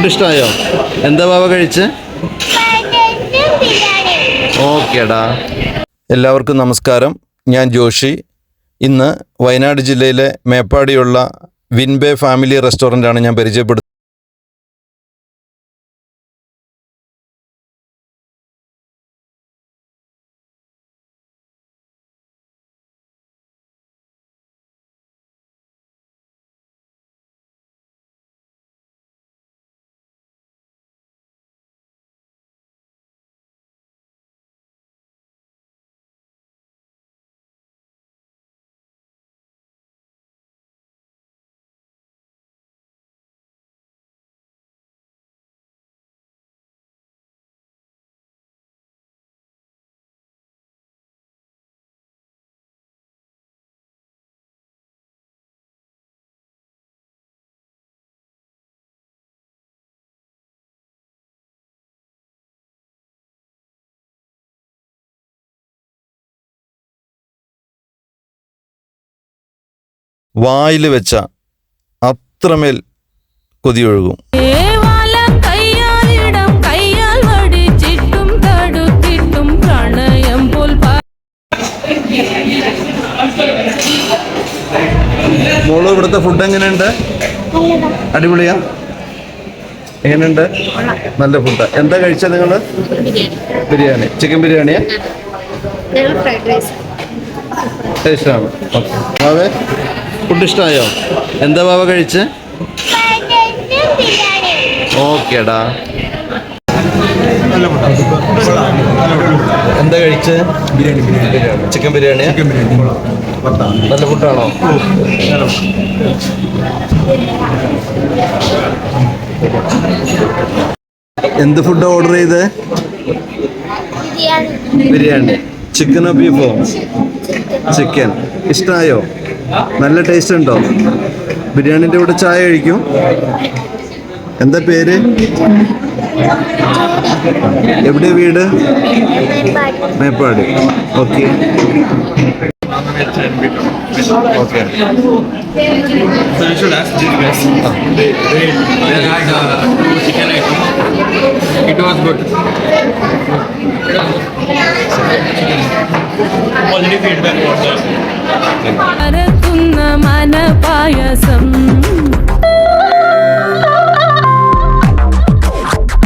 Food ഇഷ്ടമായോ? എന്താ ബാബ കഴിച്ച്? ഓക്കേടാ. എല്ലാവർക്കും നമസ്കാരം. ഞാൻ ജോഷി. ഇന്ന് വയനാട് ജില്ലയിലെ മേപ്പാടിയുള്ള വിൻബേ ഫാമിലി റെസ്റ്റോറൻ്റാണ് ഞാൻ പരിചയപ്പെടുത്തുന്നത്. വായിൽ വെച്ച അത്രമേൽ കൊതിയൊഴുകും. മോള്, ഇവിടുത്തെ ഫുഡ് എങ്ങനെയുണ്ട്? അടിപൊളിയാ? എങ്ങനെയുണ്ട്? നല്ല ഫുഡ്. എന്താ കഴിച്ചത് നിങ്ങള്? ബിരിയാണി. ചിക്കൻ ബിരിയാണിയാ? ടേസ്റ്റാണ്. ബാബേ, ഫുഡ് ഇഷ്ടമായോ? എന്താ ബാബ കഴിച്ച്? ഓക്കേടാ. എന്താ കഴിച്ച്? ബിരിയാണി. ചിക്കൻ ബിരിയാണിയാ? നല്ല ഫുഡാണോ? എന്ത് ഫുഡ് ഓർഡർ ചെയ്ത്? ബിരിയാണി. ചിക്കനോ ബീഫോ? ചിക്കൻ. ഇഷ്ടമായോ? നല്ല ടേസ്റ്റ് ഉണ്ടോ? ബിരിയാണിൻ്റെ കൂടെ ചായ കഴിക്കും? എന്താ പേര്? എവിടെ വീട്? Meppadi. Okay okay. So you should ask these guys. They had chicken item. It was good. Positive feedback for that.